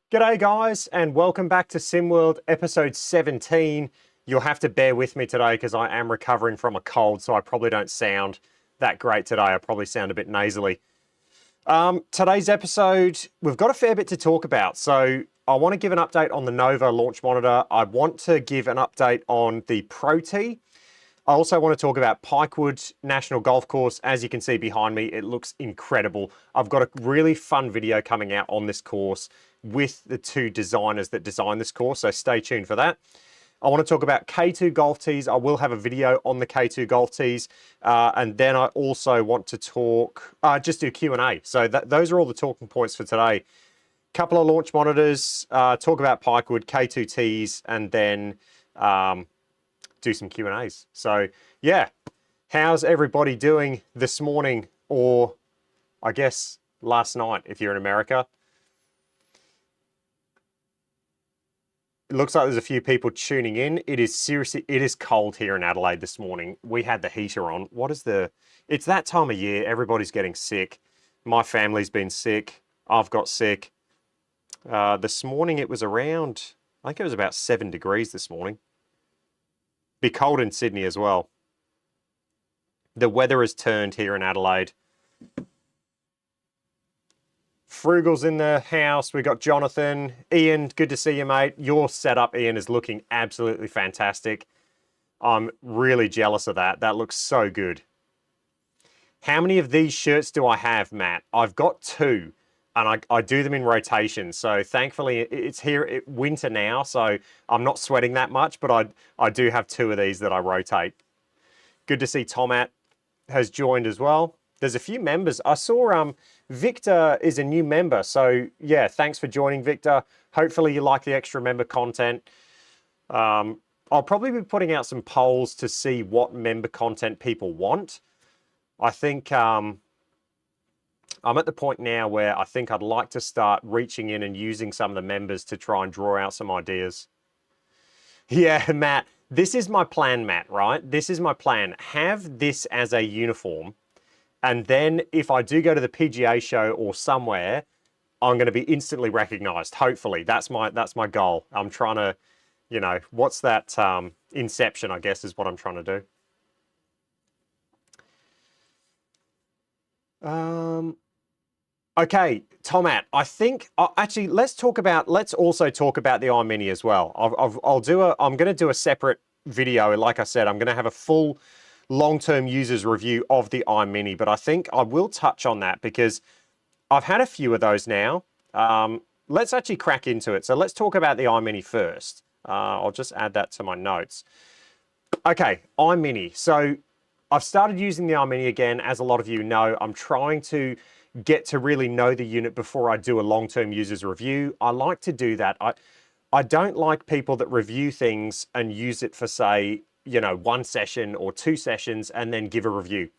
G'day guys, and welcome back to SimWorld episode 17. You'll have to bear with me today because I am recovering from a cold, so I probably don't sound that great today. I probably sound a bit nasally. Today's episode, we've got a fair bit to talk about. So I want to give an update on the Nova launch monitor. I want to give an update on the ProT. I also want to talk about Pikewood National Golf Course. As you can see behind me, it looks incredible. I've got a really fun video coming out on this course with the two designers that designed this course, so stay tuned for that. I want to talk about K2 golf tees. I will have a video on the K2 golf tees. And then I also want to talk, just do Q&A. So those are all the talking points for today. Couple of launch monitors, talk about Pikewood, K2 tees, and then do some Q&As. So yeah, how's everybody doing this morning, or I guess last night if you're in America? It looks like there's a few people tuning in. It is cold here in Adelaide this morning. We had the heater on. It's that time of year. Everybody's getting sick. My family's been sick. I've got sick. This morning it was around, I think it was about 7 degrees this morning. Be cold in Sydney as well. The weather has turned here in Adelaide. Frugal's in the house. We got Jonathan. Ian, good to see you, mate. Your setup, Ian, is looking absolutely fantastic. I'm really jealous of that. That looks so good. How many of these shirts do I have, Matt? I've got 2, and I do them in rotation. So thankfully, it's here winter now, so I'm not sweating that much, but I do have 2 of these that I rotate. Good to see Tomat has joined as well. There's a few members. I saw Victor is a new member. So yeah, thanks for joining, Victor. Hopefully you like the extra member content. I'll probably be putting out some polls to see what member content people want. I think I'm at the point now where I think I'd like to start reaching in and using some of the members to try and draw out some ideas. Yeah, Matt, this is my plan, Matt, right? This is my plan. Have this as a uniform. And then if I do go to the PGA show or somewhere, I'm going to be instantly recognized. Hopefully, that's my goal. I'm trying to, you know, what's that inception, I guess, is what I'm trying to do. Okay, Tomat, I think, actually, let's also talk about the iMini as well. I'm going to do a separate video. Like I said, I'm going to have a full long-term users review of the iMini, but I think I will touch on that because I've had a few of those now. Let's actually crack into it. So let's talk about the iMini first. I'll just add that to my notes. Okay, iMini. So I've started using the iMini again. As a lot of you know, I'm trying to get to really know the unit before I do a long-term users review. I like to do that. I don't like people that review things and use it for, say, you know, 1 session or 2 sessions and then give a review.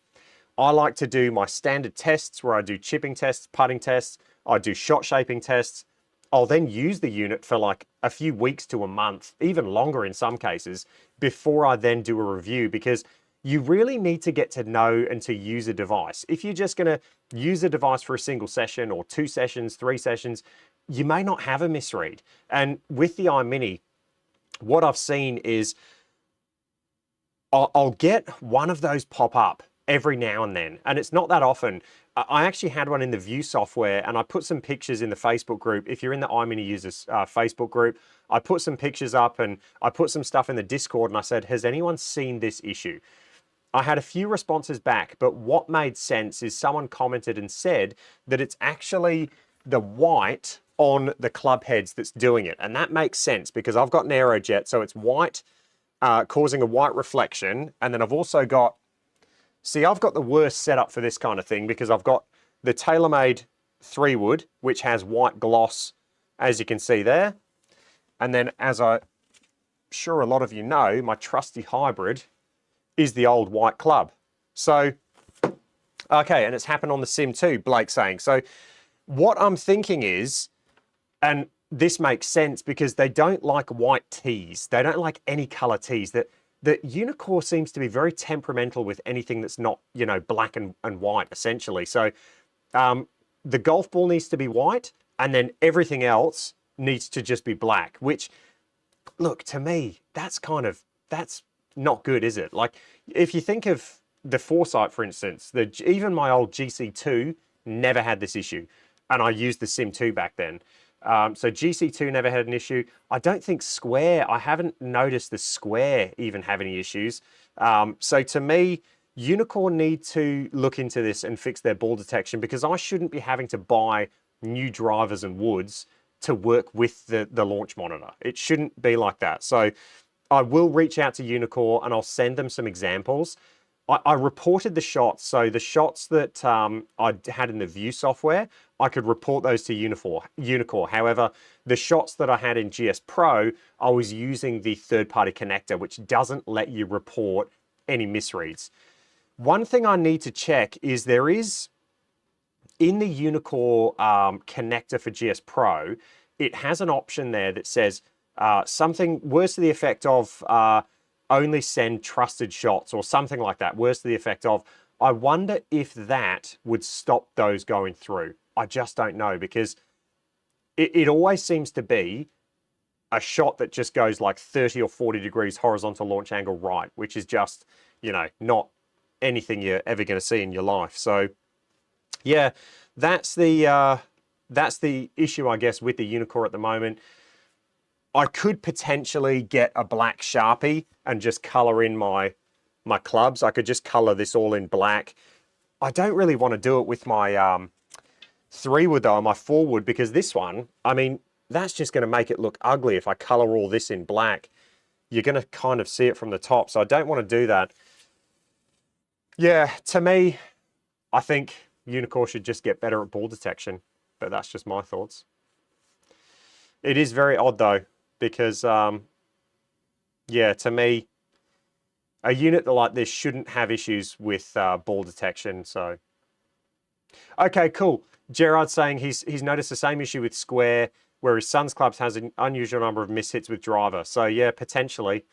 I like to do my standard tests where I do chipping tests, putting tests, I do shot shaping tests. I'll then use the unit for like a few weeks to a month, even longer in some cases, before I then do a review, because you really need to get to know and to use a device. If you're just going to use a device for a single session or 2 sessions, 3 sessions, you may not have a misread. And with the iMini, what I've seen is I'll get one of those pop up every now and then, and it's not that often. I actually had one in the View software, and I put some pictures in the Facebook group. If you're in the iMini users Facebook group, I put some pictures up and I put some stuff in the Discord, and I said, has anyone seen this issue? I had a few responses back, but what made sense is someone commented and said that it's actually the white on the club heads that's doing it. And that makes sense because I've got an Aerojet, so it's white, causing a white reflection. And then I've also got, see, I've got the worst setup for this kind of thing because I've got the TaylorMade 3-wood, which has white gloss, as you can see there. And then, as I'm sure a lot of you know, my trusty hybrid is the old white club. So, okay, and it's happened on the Sim too, Blake's saying. So what I'm thinking is, and this makes sense because they don't like white tees. They don't like any color tees. That Unicor seems to be very temperamental with anything that's not, you know, black and white, essentially. So the golf ball needs to be white, and then everything else needs to just be black, which, look, to me, that's not good, is it? Like, if you think of the Foresight, for instance, even my old GC2 never had this issue, and I used the Sim 2 back then. So GC2 never had an issue. I don't think Square, I haven't noticed the Square even have any issues. So to me, Unicor need to look into this and fix their ball detection, because I shouldn't be having to buy new drivers and woods to work with the launch monitor. It shouldn't be like that. So I will reach out to Unicor and I'll send them some examples. I reported the shots. So the shots that I had in the view software, I could report those to Unicor. However, the shots that I had in GS Pro, I was using the third-party connector, which doesn't let you report any misreads. One thing I need to check is there is, in the Unicor connector for GS Pro, it has an option there that says something worse to the effect of only send trusted shots, or something like that, worse to the effect of. I wonder if that would stop those going through. I just don't know, because it always seems to be a shot that just goes like 30 or 40 degrees horizontal launch angle right, which is just, you know, not anything you're ever going to see in your life. So yeah, that's the issue, I guess, with the Unicor at the moment. I could potentially get a black Sharpie and just color in my clubs. I could just color this all in black. I don't really want to do it with my 3-wood though, or my 4-wood, because this one, I mean, that's just going to make it look ugly if I color all this in black. You're going to kind of see it from the top, so I don't want to do that. Yeah, to me, I think Unicor should just get better at ball detection, but that's just my thoughts. It is very odd though, because yeah, to me, a unit like this shouldn't have issues with ball detection. So, okay, cool. Gerard's saying he's noticed the same issue with Square, where his son's clubs has an unusual number of mishits with driver. So yeah, potentially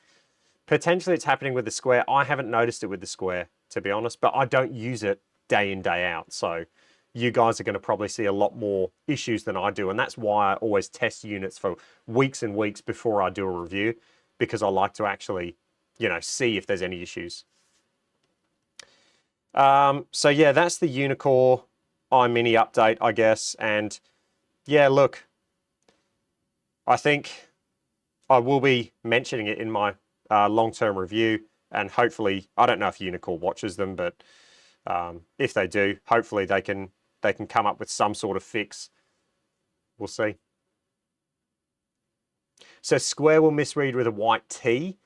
it's happening with the Square. I haven't noticed it with the Square, to be honest, but I don't use it day in, day out. So you guys are going to probably see a lot more issues than I do. And that's why I always test units for weeks and weeks before I do a review, because I like to actually, you know, see if there's any issues. So yeah, that's the Unicor iMini update, I guess. And yeah, look, I think I will be mentioning it in my long-term review, and hopefully, I don't know if Unicor watches them, but if they do, hopefully they can come up with some sort of fix. We'll see. So Square will misread with a white T.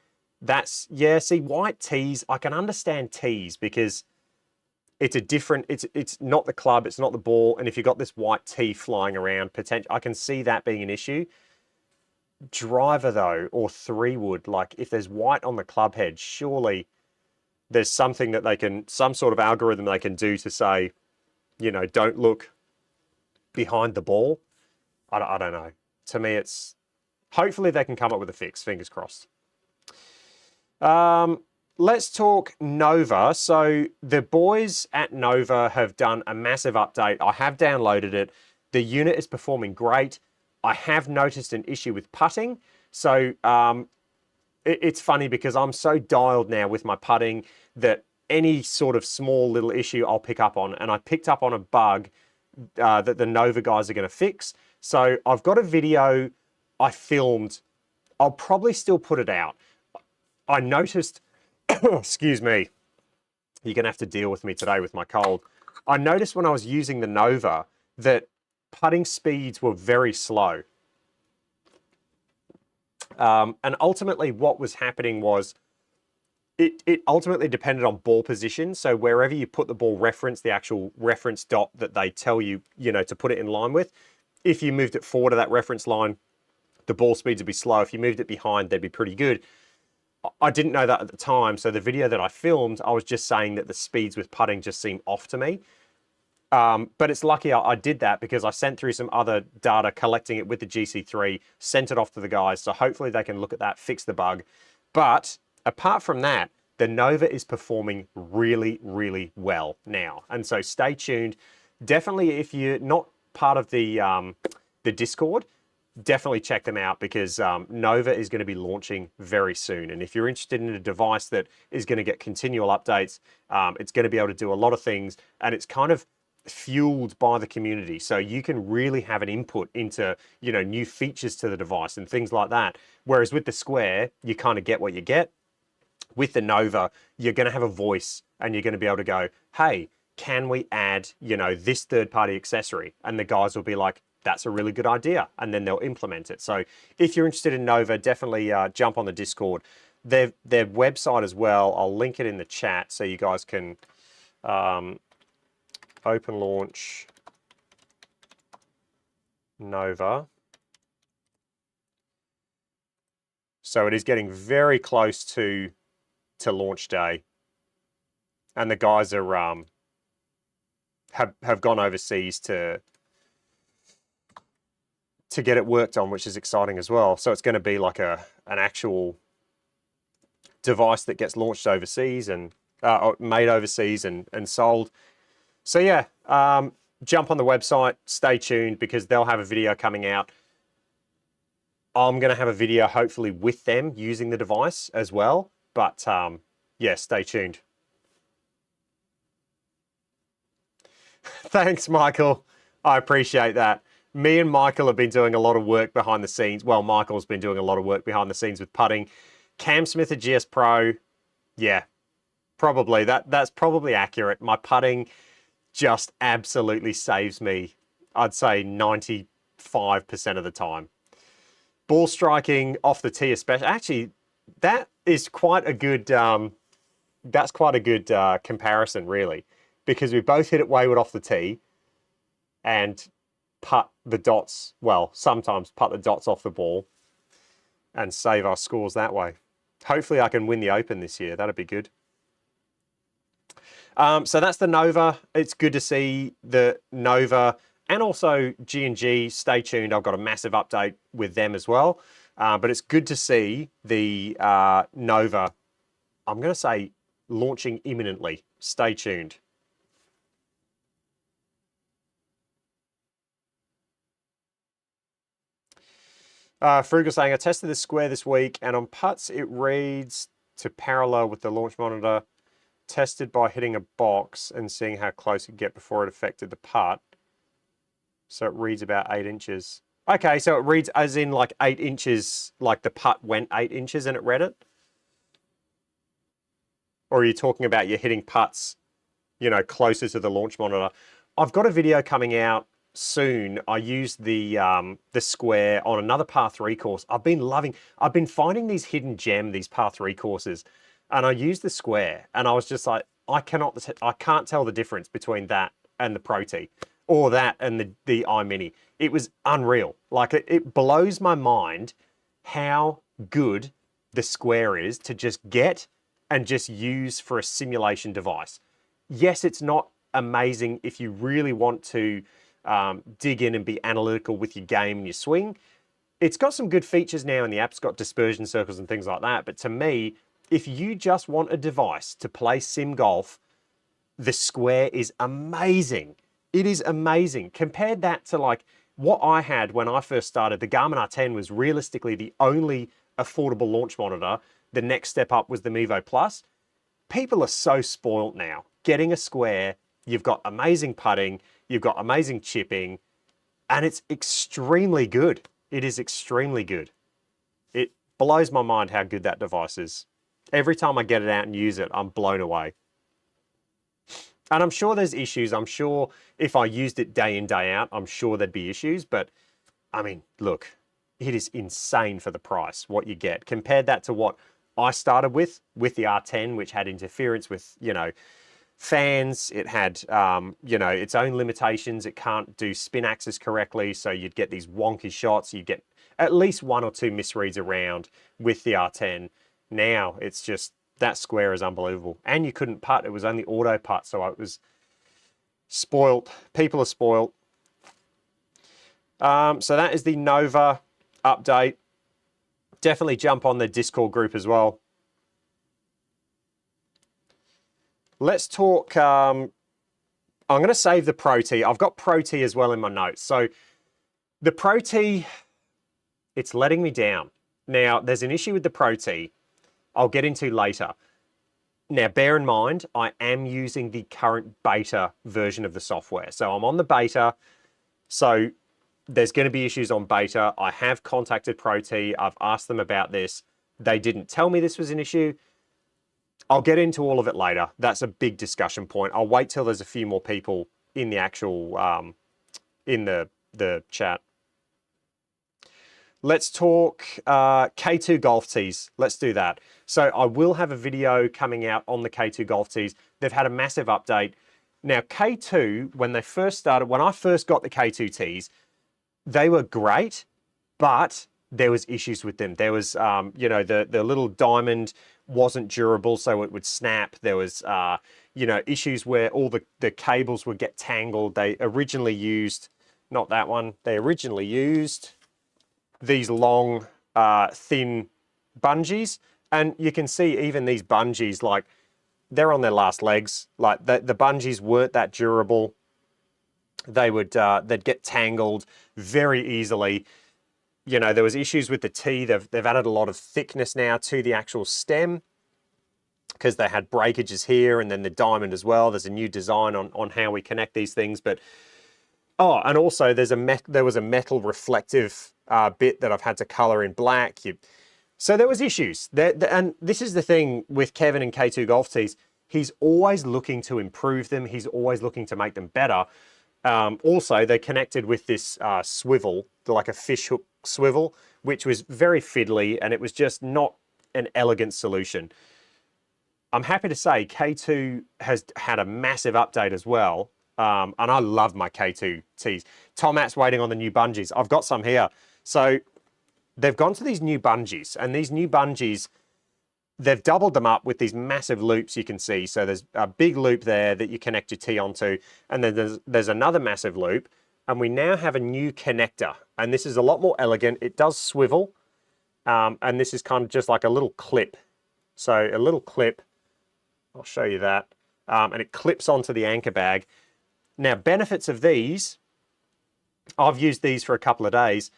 That's, yeah, see, white T's, I can understand T's because it's a different, it's not the club, it's not the ball, and if you've got this white T flying around, I can see that being an issue. Driver though, or 3-wood, like if there's white on the club head, surely there's something that they can, some sort of algorithm they can do to say, you know, don't look behind the ball. I don't know. To me, it's, hopefully they can come up with a fix, fingers crossed. Let's talk Nova. So the boys at Nova have done a massive update. I have downloaded it. The unit is performing great. I have noticed an issue with putting. So it's funny because I'm so dialed now with my putting that any sort of small little issue I'll pick up on. And I picked up on a bug that the Nova guys are going to fix. So I've got a video I filmed. I'll probably still put it out. I noticed, excuse me, you're going to have to deal with me today with my cold. I noticed when I was using the Nova that putting speeds were very slow. And ultimately what was happening was it ultimately depended on ball position. So wherever you put the ball reference, the actual reference dot that they tell you, you know, to put it in line with, if you moved it forward to that reference line, the ball speeds would be slow. If you moved it behind, they'd be pretty good. I didn't know that at the time. So the video that I filmed, I was just saying that the speeds with putting just seem off to me. But it's lucky I did that because I sent through some other data, collecting it with the GC3, sent it off to the guys. So hopefully they can look at that, fix the bug. But apart from that, the Nova is performing really, really well now. And so stay tuned. Definitely, if you're not part of the Discord, definitely check them out because Nova is going to be launching very soon. And if you're interested in a device that is going to get continual updates, it's going to be able to do a lot of things, and it's kind of fueled by the community. So you can really have an input into, you know, new features to the device and things like that. Whereas with the Square, you kind of get what you get. With the Nova, you're going to have a voice and you're going to be able to go, hey, can we add, you know, this third-party accessory? And the guys will be like, that's a really good idea. And then they'll implement it. So if you're interested in Nova, definitely jump on the Discord. Their website as well, I'll link it in the chat so you guys can open launch Nova. So it is getting very close to launch day. And the guys are have gone overseas to get it worked on, which is exciting as well. So it's going to be like an actual device that gets launched overseas and made overseas and sold. So yeah, jump on the website, stay tuned because they'll have a video coming out. I'm going to have a video hopefully with them using the device as well. But yeah, stay tuned. Thanks, Michael. I appreciate that. Me and Michael have been doing a lot of work behind the scenes. Well, Michael's been doing a lot of work behind the scenes with putting. Cam Smith at GS Pro, yeah, probably. That's probably accurate. My putting just absolutely saves me, I'd say 95% of the time. Ball striking off the tee especially. Actually, that is quite a good, comparison, really. Because we both hit it wayward off the tee and putt the dots, well, sometimes putt the dots off the ball and save our scores that way. Hopefully I can win the Open this year. That'd be good. So that's the Nova. It's good to see the Nova and also G&G. Stay tuned. I've got a massive update with them as well. But it's good to see the Nova, I'm going to say, launching imminently. Stay tuned. Frugal saying, I tested the Square this week and on putts it reads to parallel with the launch monitor. Tested by hitting a box and seeing how close it get before it affected the putt. So it reads about 8 inches. Okay, so it reads as in like 8 inches, like the putt went 8 inches and it read it? Or are you talking about you're hitting putts, you know, closer to the launch monitor? I've got a video coming out soon. I used the Square on another par 3 course. I've been finding these hidden gem, these par 3 courses, and I used the Square and I was just like, I can't tell the difference between that and the ProT or that and the iMini. It was unreal. Like it blows my mind how good the Square is to just get and just use for a simulation device. Yes, it's not amazing if you really want to dig in and be analytical with your game and your swing. It's got some good features now in the app. It's got dispersion circles and things like that. But to me, if you just want a device to play sim golf, the Square is amazing. It is amazing. Compared that to like what I had when I first started, the Garmin R10 was realistically the only affordable launch monitor. The next step up was the Mevo Plus. People are so spoiled now. Getting a Square, you've got amazing putting, you've got amazing chipping, and it's extremely good. It is extremely good. It blows my mind how good that device is. Every time I get it out and use it, I'm blown away. And I'm sure there's issues. I'm sure if I used it day in, day out, I'm sure there'd be issues. But, I mean, look, it is insane for the price, what you get. Compared that to what I started with the R10, which had interference with, you know, fans. It had, you know, its own limitations. It can't do spin axis correctly, so you'd get these wonky shots. You get at least 1 or 2 misreads around with the R10. Now it's just, that Square is unbelievable. And you couldn't putt. It was only auto putt, so it was spoilt. People are spoilt. So that is the Nova update. Definitely jump on the Discord group as well. Let's talk, I'm going to save the ProT. I've got ProT as well in my notes. So the ProT, it's letting me down. Now, there's an issue with the ProT I'll get into later. Now, bear in mind, I am using the current beta version of the software. So I'm on the beta, so there's going to be issues on beta. I have contacted ProT. I've asked them about this. They didn't tell me this was an issue. I'll get into all of it later. That's a big discussion point. I'll wait till there's a few more people in the actual, in the chat. Let's talk K2 golf tees. Let's do that. So I will have a video coming out on the K2 golf tees. They've had a massive update. Now K2, when they first started, when I first got the K2 tees, they were great, but there was issues with them. There was, you know, the little diamond wasn't durable, so it would snap. There was, you know, issues where all the cables would get tangled. They originally used, not that one, they originally used these long, thin bungees. And you can see even these bungees, like, they're on their last legs. Like, the bungees weren't that durable. They would, they'd get tangled very easily. You know, there was issues with the tee. They've added a lot of thickness now to the actual stem because they had breakages here and then the diamond as well. There's a new design on how we connect these things. But, oh, and also there was a metal reflective bit that I've had to color in black. So there was issues. And this is the thing with Kevin and K2 golf tees. He's always looking to improve them. He's always looking to make them better. Also, they connected with this swivel, like a fish hook swivel, which was very fiddly, and it was just not an elegant solution. I'm happy to say K2 has had a massive update as well, and I love my K2 tees. Tomat's waiting on the new bungees. I've got some here. So they've gone to these new bungees, and these new bungees, they've doubled them up with these massive loops you can see. So there's a big loop there that you connect your tee onto, and then there's another massive loop, and we now have a new connector, and this is a lot more elegant. It does swivel, and this is kind of just like a little clip. So a little clip, I'll show you that, and it clips onto the anchor bag. Now, benefits of these, I've used these for a couple of days.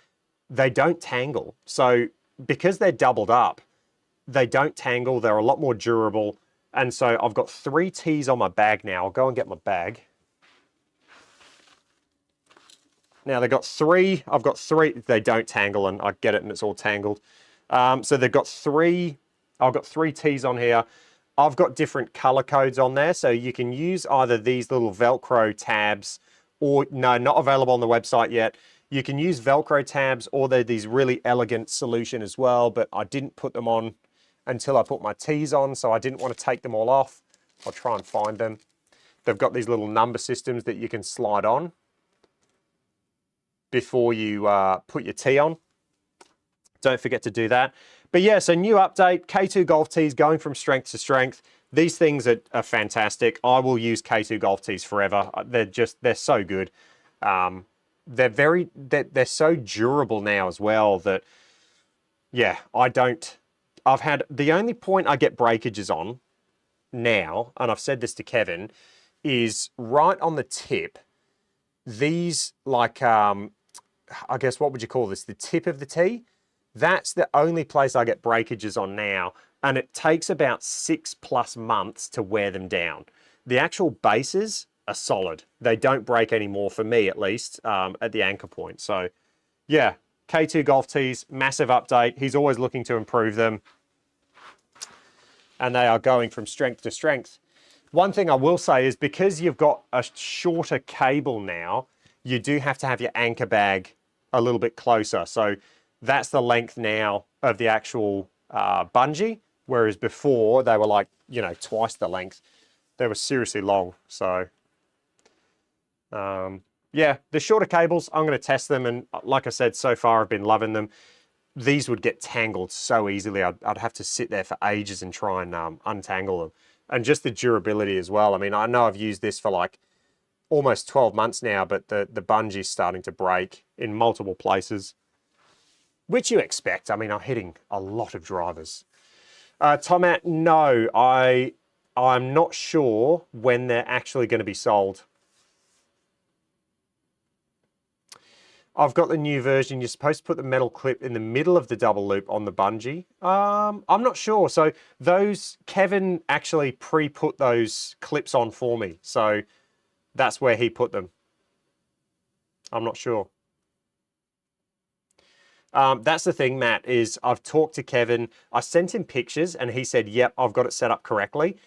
They don't tangle. So because they're doubled up, they don't tangle. They're a lot more durable. And so I've got 3 tees on my bag now. I'll go and get my bag. Now they've got 3. I've got 3. They don't tangle, and I get it, and it's all tangled. So they've got 3. I've got 3 tees on here. I've got different color codes on there. So you can use either these little Velcro tabs, or no, not available on the website yet. You can use Velcro tabs, or they're these really elegant solution as well, but I didn't put them on until I put my tees on, so I didn't want to take them all off. I'll try and find them. They've got these little number systems that you can slide on before you put your tee on. Don't forget to do that. But yeah, so new update, K2 golf tees going from strength to strength. These things are fantastic. I will use K2 golf tees forever. They're so good. They're so durable now as well that, yeah, I've had, the only point I get breakages on now, and I've said this to Kevin, is right on the tip. These, like, I guess, what would you call this? The tip of the tee? That's the only place I get breakages on now, and it takes about 6+ months to wear them down. The actual bases are solid. They don't break anymore, for me at least, at the anchor point. So yeah, K2 golf tees, massive update. He's always looking to improve them, and they are going from strength to strength. One thing I will say is, because you've got a shorter cable now, you do have to have your anchor bag a little bit closer. So that's the length now of the actual bungee, whereas before they were like, you know, twice the length. They were seriously long. So yeah, the shorter cables, I'm going to test them, and like I said, so far I've been loving them. These would get tangled so easily. I'd have to sit there for ages and try and untangle them. And just the durability as well. I mean, I know I've used this for like almost 12 months now, but the bungee's starting to break in multiple places, which you expect. I mean, I'm hitting a lot of drivers. Tomat, no, I'm not sure when they're actually going to be sold. I've got the new version. You're supposed to put the metal clip in the middle of the double loop on the bungee. I'm not sure. So those, Kevin actually pre-put those clips on for me. So that's where he put them. I'm not sure. That's the thing, Matt, is I've talked to Kevin. I sent him pictures and he said, yep, I've got it set up correctly.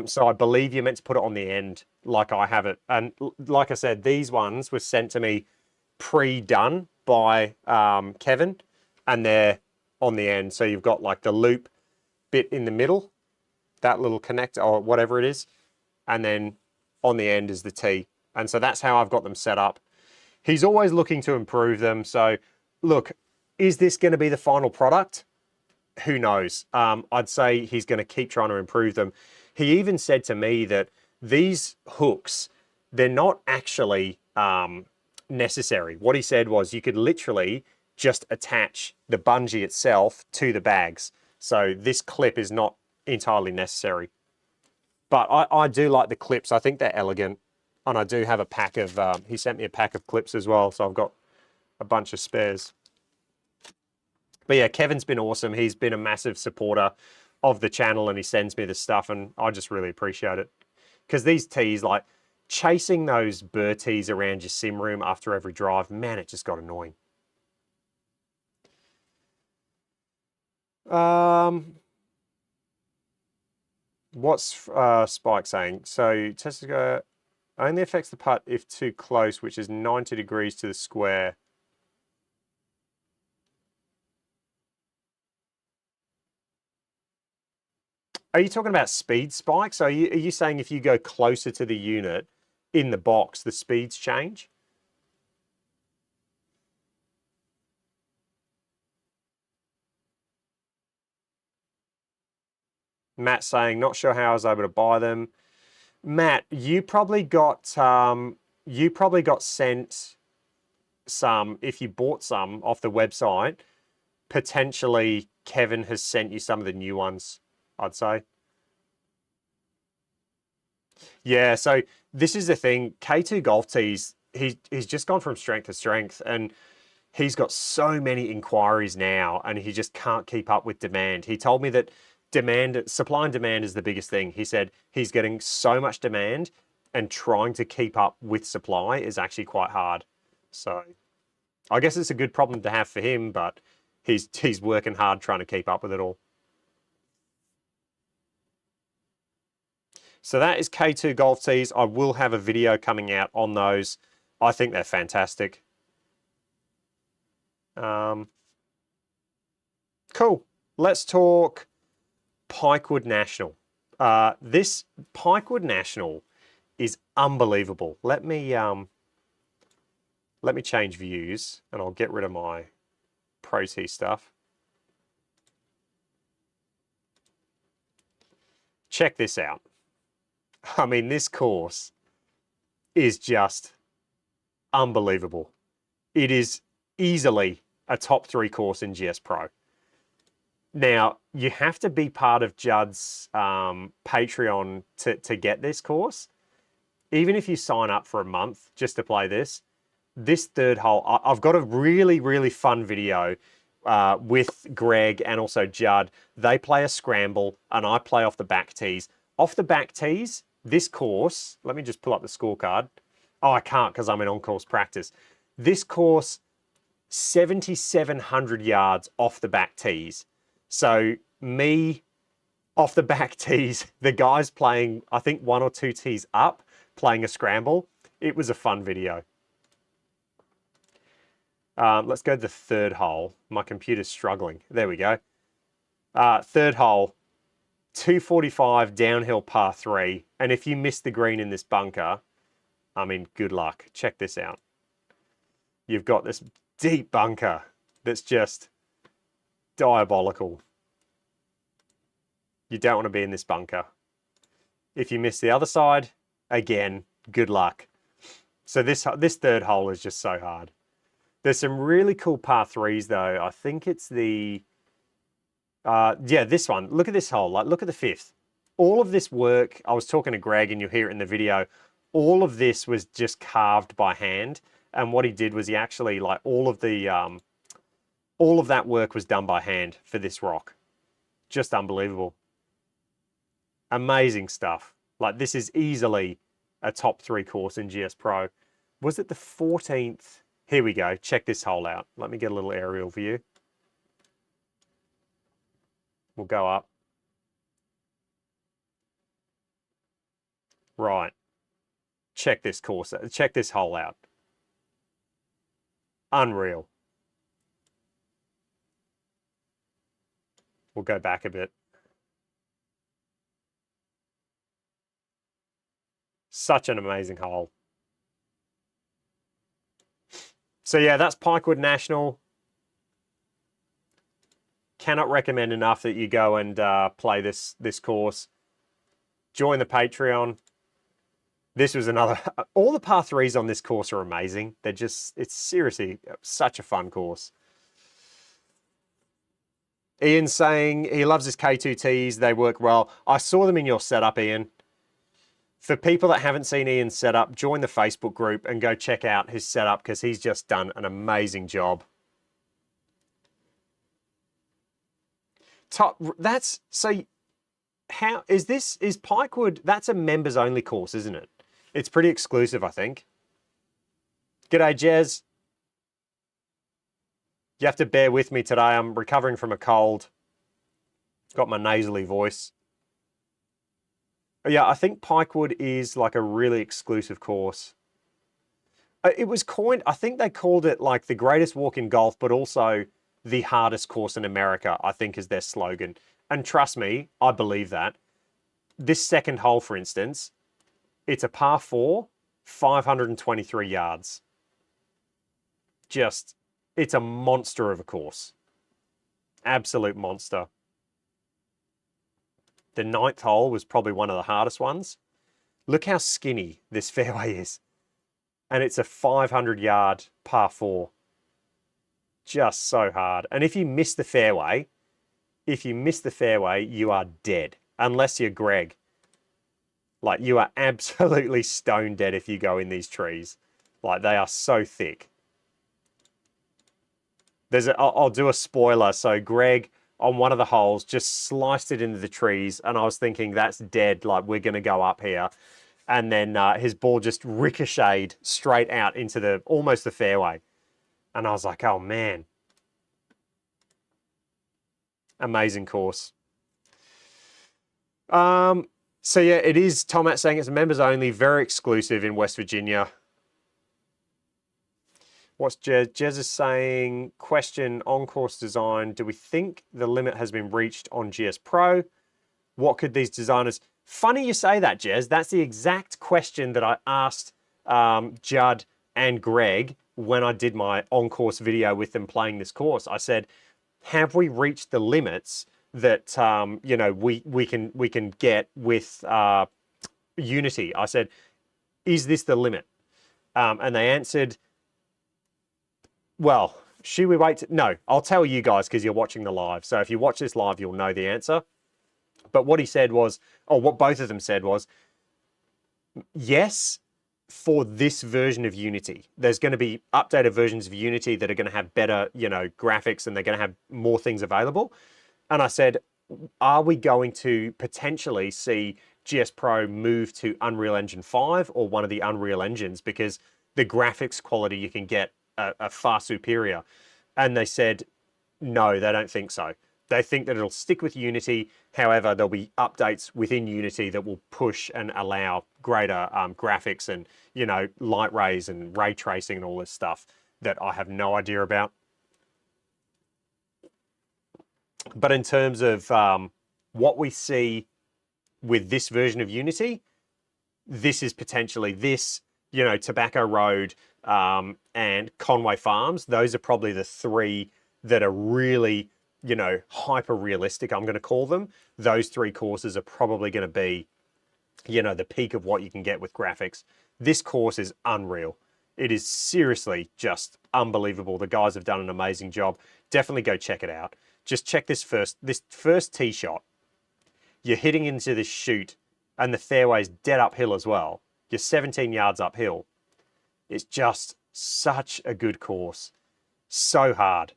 So I believe you're meant to put it on the end like I have it. And like I said, these ones were sent to me pre-done by Kevin, and they're on the end. So you've got like the loop bit in the middle, that little connector or whatever it is, and then on the end is the T. And so that's how I've got them set up. He's always looking to improve them. So look, is this going to be the final product? Who knows? I'd say he's going to keep trying to improve them. He even said to me that these hooks, they're not actually necessary. What he said was you could literally just attach the bungee itself to the bags. So this clip is not entirely necessary. But I do like the clips. I think they're elegant. And I do have a pack of, he sent me a pack of clips as well. So I've got a bunch of spares. But yeah, Kevin's been awesome. He's been a massive supporter of the channel and he sends me this stuff and I just really appreciate it. Because these tees, like chasing those burr tees around your sim room after every drive, man, it just got annoying. What's Spike saying? So Tessica only affects the putt if too close, which is 90 degrees to the square. Are you talking about speed spikes? Are you saying if you go closer to the unit in the box, the speeds change? Matt saying, not sure how I was able to buy them. Matt, you probably got sent some, if you bought some off the website, potentially Kevin has sent you some of the new ones, I'd say. Yeah, so this is the thing. K2 Golf Tees, he's just gone from strength to strength and he's got so many inquiries now and he just can't keep up with demand. He told me that supply and demand is the biggest thing. He said he's getting so much demand and trying to keep up with supply is actually quite hard. So I guess it's a good problem to have for him, but he's working hard trying to keep up with it all. So that is K2 Golf Tees. I will have a video coming out on those. I think they're fantastic. Cool. Let's talk Pikewood National. This Pikewood National is unbelievable. Let me change views and I'll get rid of my ProT stuff. Check this out. I mean, this course is just unbelievable. It is easily a top 3 course in GS Pro. Now, you have to be part of Judd's Patreon to get this course. Even if you sign up for a month just to play this third hole, I've got a really, really fun video with Greg and also Judd. They play a scramble and I play off the back tees. Off the back tees, this course, let me just pull up the scorecard. Oh, I can't because I'm in on-course practice. This course, 7,700 yards off the back tees. So me off the back tees, the guys playing, I think 1 or 2 tees up, playing a scramble. It was a fun video. Let's go to the third hole. My computer's struggling. There we go. Third hole, 245 downhill par 3. And if you miss the green in this bunker, I mean, good luck. Check this out. You've got this deep bunker that's just diabolical. You don't want to be in this bunker. If you miss the other side, again, good luck. So this third hole is just so hard. There's some really cool par 3s though. I think it's the, yeah, this one. Look at this hole. Like, look at the 5th. All of this work, I was talking to Greg and you'll hear it in the video, all of this was just carved by hand. And what he did was he actually, like, all of that work was done by hand for this rock. Just unbelievable. Amazing stuff. Like, this is easily a top 3 course in GS Pro. Was it the 14th? Here we go. Check this hole out. Let me get a little aerial view. We'll go up. Right. Check this course. Check this hole out. Unreal. We'll go back a bit. Such an amazing hole. So yeah, that's Pikewood National. Cannot recommend enough that you go and play this course. Join the Patreon. This was another... All the par 3s on this course are amazing. They're just... It's seriously such a fun course. Ian's saying he loves his K2Ts. They work well. I saw them in your setup, Ian. For people that haven't seen Ian's setup, join the Facebook group and go check out his setup because he's just done an amazing job. That's... So, how... Is Pikewood... That's a members-only course, isn't it? It's pretty exclusive, I think. G'day, Jez. You have to bear with me today. I'm recovering from a cold. Got my nasally voice. Yeah, I think Pikewood is like a really exclusive course. It was coined, I think they called it like the greatest walk in golf, but also the hardest course in America, I think is their slogan. And trust me, I believe that. This second hole, for instance, it's a par 4, 523 yards. Just, it's a monster of a course. Absolute monster. The 9th hole was probably one of the hardest ones. Look how skinny this fairway is. And it's a 500-yard par 4. Just so hard. And if you miss the fairway, you are dead. Unless you're Greg. Like, you are absolutely stone dead if you go in these trees. Like, they are so thick. I'll do a spoiler. So Greg, on one of the holes, just sliced it into the trees. And I was thinking, that's dead. Like, we're going to go up here. And then his ball just ricocheted straight out into almost the fairway. And I was like, oh, man. Amazing course. So, yeah, it is, Tomat saying it's members only, very exclusive in West Virginia. What's Jez? Jez is saying, question on course design. Do we think the limit has been reached on GS Pro? What could these designers... Funny you say that, Jez. That's the exact question that I asked Judd and Greg when I did my on-course video with them playing this course. I said, have we reached the limits that you know, we can get with Unity? I said, is this the limit? And they answered, well, should we wait? No, I'll tell you guys because you're watching the live. So if you watch this live, you'll know the answer. But what he said was, or what both of them said was, yes, for this version of Unity. There's going to be updated versions of Unity that are going to have better, you know, graphics, and they're going to have more things available. And I said, are we going to potentially see GS Pro move to Unreal Engine 5 or one of the Unreal engines, because the graphics quality you can get are far superior? And they said, no, they don't think so. They think that it'll stick with Unity. However, there'll be updates within Unity that will push and allow greater graphics and, you know, light rays and ray tracing and all this stuff that I have no idea about. But in terms of what we see with this version of Unity, this is potentially this, you know, Tobacco Road and Conway Farms. Those are probably the three that are really, you know, hyper realistic, I'm going to call them. Those three courses are probably going to be, you know, the peak of what you can get with graphics. This course is unreal. It is seriously just unbelievable. The guys have done an amazing job. Definitely go check it out. Just check this first tee shot. You're hitting into this chute and the fairway's dead uphill as well. You're 17 yards uphill. It's just Such a good course. So hard.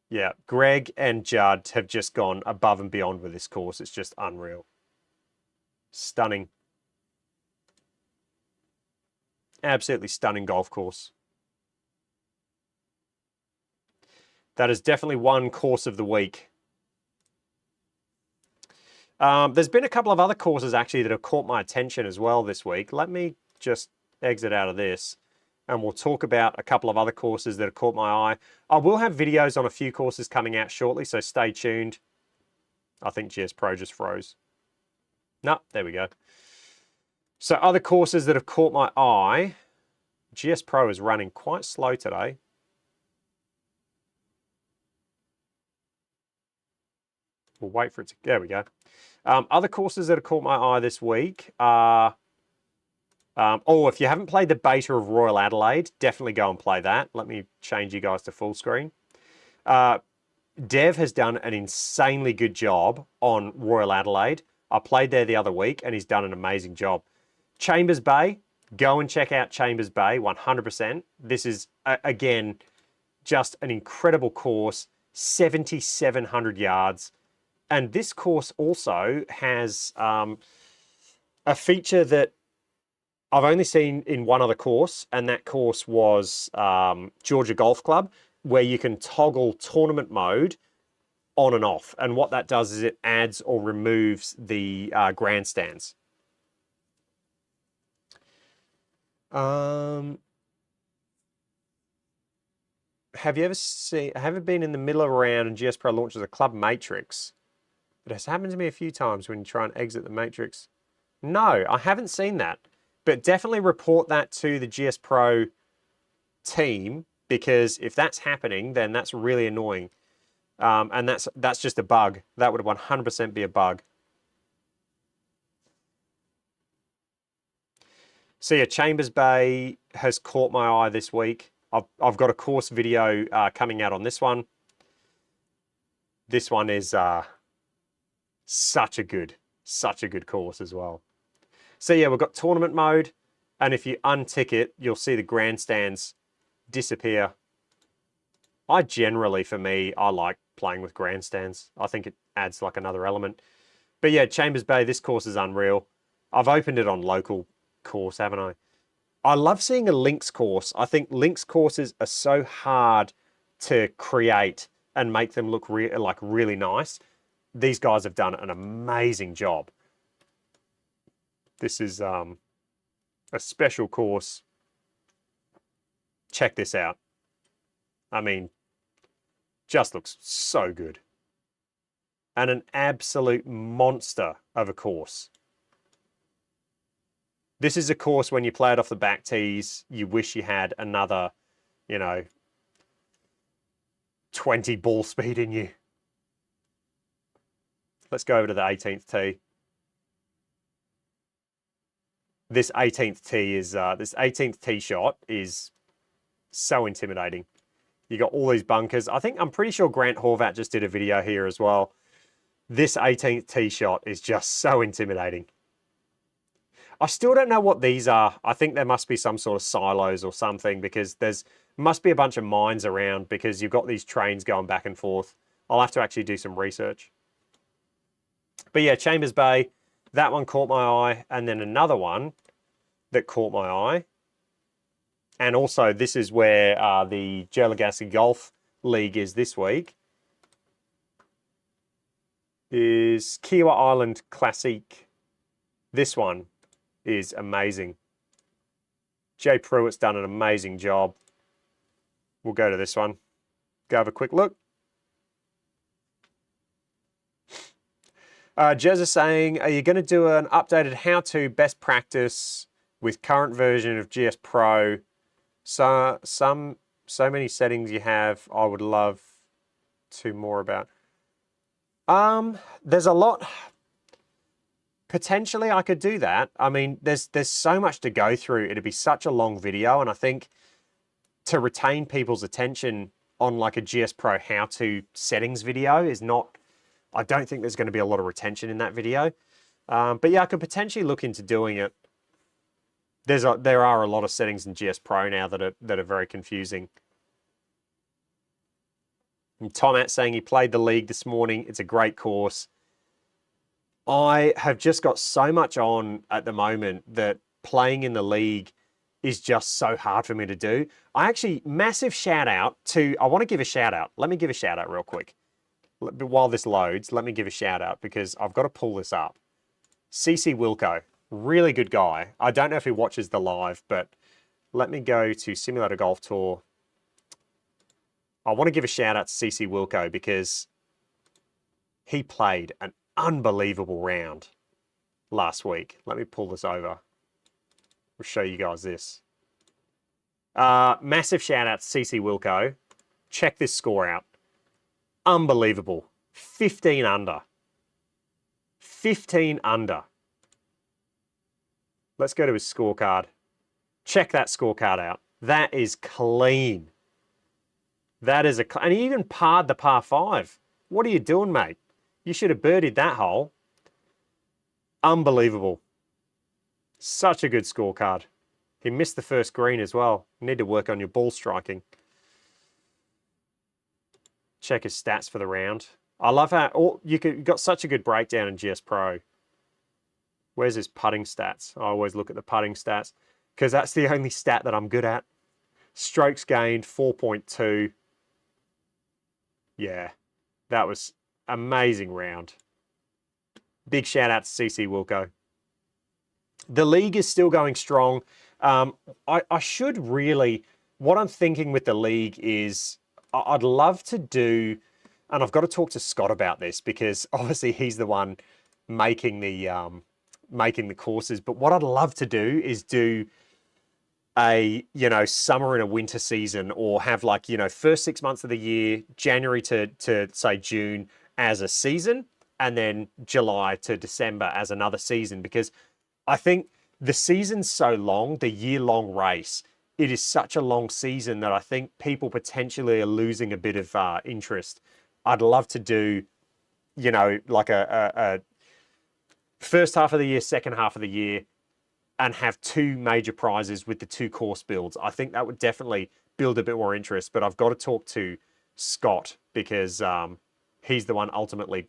Yeah, Greg and Judd have just gone above and beyond with this course. It's just unreal. Stunning. Absolutely stunning golf course. That is definitely one course of the week. There's been a couple of other courses actually that have caught my attention as well this week. Let me just exit out of this and we'll talk about a couple of other courses that have caught my eye. I will have videos on a few courses coming out shortly, so stay tuned. I think GS Pro just froze. No, there we go. So other courses that have caught my eye. GS Pro is running quite slow today. We'll wait for it to, there we go. Other courses that have caught my eye this week are, if you haven't played the beta of Royal Adelaide, definitely go and play that. Let me change you guys to full screen. Dev has done an insanely good job on Royal Adelaide. I played there the other week and he's done an amazing job. Chambers Bay, go and check out Chambers Bay 100%. This is, again, just an incredible course, 7,700 yards. And this course also has a feature that I've only seen in one other course, and that course was Georgia Golf Club, where you can toggle tournament mode on and off. And what that does is it adds or removes the grandstands. Have you ever been in the middle of a round and GS Pro launches a club matrix? It has happened to me a few times when you try and exit the matrix. No, I haven't seen that. But definitely report that to the GS Pro team, because if that's happening, then that's really annoying. And that's just a bug. That would 100% be a bug. So yeah, Chambers Bay has caught my eye this week. I've got a course video coming out on this one. This one is such a good course as well. So yeah, we've got tournament mode, and if you untick it, you'll see the grandstands disappear. I generally, for me, I like playing with grandstands. I think it adds like another element. But yeah, Chambers Bay, this course is unreal. I've opened it on local course, haven't I? I love seeing a links course. I think links courses are so hard to create and make them look really nice. These guys have done an amazing job. This is a special course. Check this out. I mean, just looks so good. And an absolute monster of a course. This is a course when you play it off the back tees, you wish you had another, 20 ball speed in you. Let's go over to the 18th tee. This 18th tee shot is so intimidating. You got all these bunkers. I'm pretty sure Grant Horvat just did a video here as well. This 18th tee shot is just so intimidating. I still don't know what these are. I think there must be some sort of silos or something, because must be a bunch of mines around, because you've got these trains going back and forth. I'll have to actually do some research. But yeah, Chambers Bay, that one caught my eye. And then another one that caught my eye. And also this is where the Joe Lagowski Golf League is this week. Is Kiowa Island Classic. This one is amazing. Jay Pruitt's done an amazing job. We'll go to this one. Go have a quick look. Jez is saying, are you going to do an updated how-to best practice with current version of GS Pro? So many settings you have, I would love to more about. There's a lot. Potentially I could do that. I mean, there's so much to go through. It'd be such a long video, and I think to retain people's attention on like a GS Pro how-to settings video is not, I don't think there's going to be a lot of retention in that video. But yeah, I could potentially look into doing it. there are a lot of settings in GS Pro now that are very confusing. And Tomat saying he played the league this morning. It's a great course. I have just got so much on at the moment that playing in the league is just so hard for me to do. I actually, massive shout out to, I want to give a shout out. Let me give a shout out real quick. While this loads, let me give a shout out because I've got to pull this up. CC Wilco, really good guy. I don't know if he watches the live, but let me go to Simulator Golf Tour. I want to give a shout out to CC Wilco because he played an unbelievable round last week. Let me pull this over. I'll show you guys this. Massive shout out to CC Wilco. Check this score out. Unbelievable. 15 under. 15 under. Let's go to his scorecard. Check that scorecard out. That is clean. That is and he even parred the par 5. What are you doing, mate? You should have birdied that hole. Unbelievable. Such a good scorecard. He missed the first green as well. You need to work on your ball striking. Check his stats for the round. I love how you got such a good breakdown in GS Pro. Where's his putting stats? I always look at the putting stats because that's the only stat that I'm good at. Strokes gained, 4.2. Yeah, that was amazing round. Big shout out to CC Wilco. The league is still going strong. I should really, what I'm thinking with the league is I'd love to do, and I've got to talk to Scott about this because obviously he's the one making the courses. But what I'd love to do is do a, summer and a winter season, or have like, first 6 months of the year, January to say June as a season, and then July to December as another season, because I think the season's so long, the year-long race, it is such a long season that I think people potentially are losing a bit of interest. I'd love to do, like a first half of the year, second half of the year, and have 2 major prizes with the 2 course builds. I think that would definitely build a bit more interest, but I've got to talk to Scott because he's the one ultimately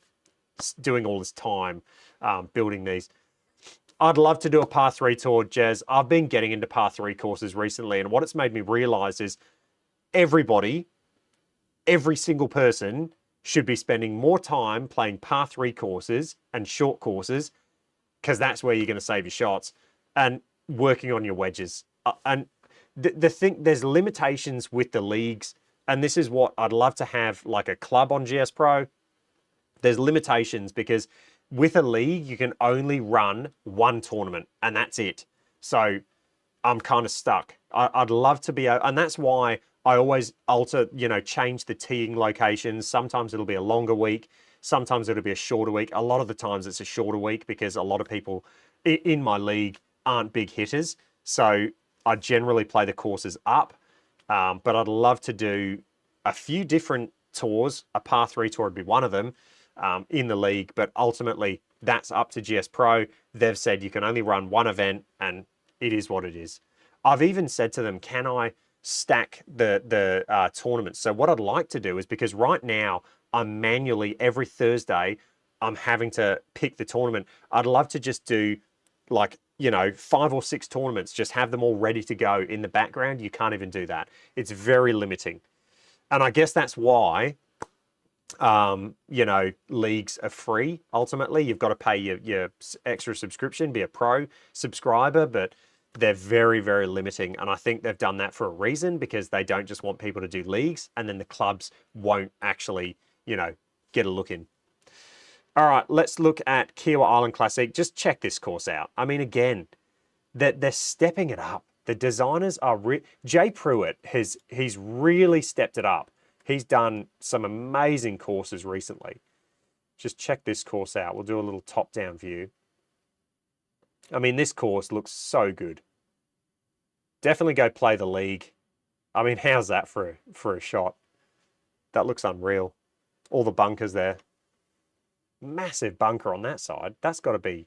doing all this time building these. I'd love to do a par 3 tour, Jez. I've been getting into par 3 courses recently, and what it's made me realize is every single person should be spending more time playing par 3 courses and short courses, because that's where you're going to save your shots, and working on your wedges. And the thing, there's limitations with the leagues, and this is what I'd love to have, like a club on GS Pro. There's limitations because with a league, you can only run 1 tournament, and that's it. So I'm kind of stuck. I'd love to be, and that's why I always alter, change the teeing locations. Sometimes it'll be a longer week. Sometimes it'll be a shorter week. A lot of the times it's a shorter week because a lot of people in my league aren't big hitters. So I generally play the courses up, but I'd love to do a few different tours. A par 3 tour would be one of them. In the league, but ultimately that's up to GS Pro. They've said you can only run 1 event, and it is what it is. I've even said to them, can I stack the tournaments? So what I'd like to do is, because right now I'm manually, every Thursday, I'm having to pick the tournament. I'd love to just do like, 5 or 6 tournaments, just have them all ready to go in the background. You can't even do that. It's very limiting. And I guess that's why leagues are free. Ultimately, you've got to pay your extra subscription, be a pro subscriber, but they're very, very limiting. And I think they've done that for a reason, because they don't just want people to do leagues, and then the clubs won't actually, get a look in. All right, let's look at Kiowa Island Classic. Just check this course out. I mean, again, they're stepping it up. The designers are Jay Pruitt he's really stepped it up. He's done some amazing courses recently. Just check this course out. We'll do a little top-down view. I mean, this course looks so good. Definitely go play the league. I mean, how's that for a shot? That looks unreal. All the bunkers there. Massive bunker on that side. That's got to be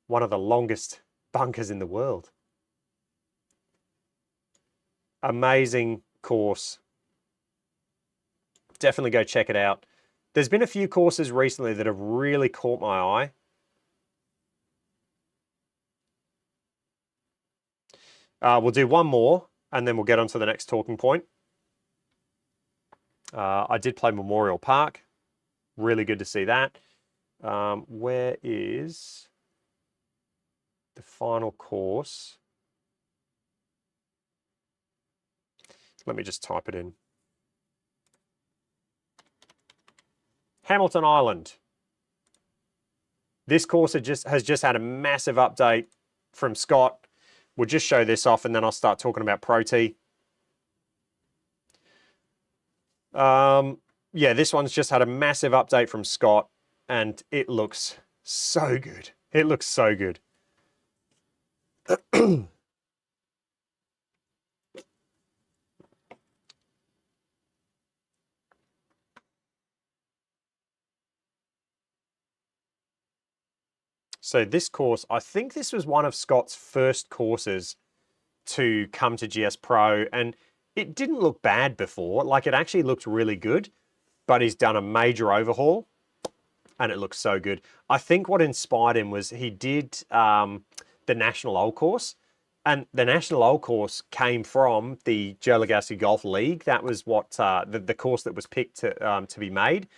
one of the longest bunkers in the world. Amazing course. Definitely go check it out. There's been a few courses recently that have really caught my eye. We'll do one more and then we'll get on to the next talking point. I did play Memorial Park. Really good to see that. Where is the final course? Let me just type it in. Hamilton Island. This course has just had a massive update from Scott. We'll just show this off and then I'll start talking about ProT. Yeah, this one's just had a massive update from Scott and it looks so good. It looks so good. So this course, I think this was one of Scott's first courses to come to GS Pro, and it didn't look bad before. Like, it actually looked really good, but he's done a major overhaul and it looks so good. I think what inspired him was he did the National Old Course, and the National Old Course came from the Joe Lagowski Golf League. That was what the course that was picked to be made.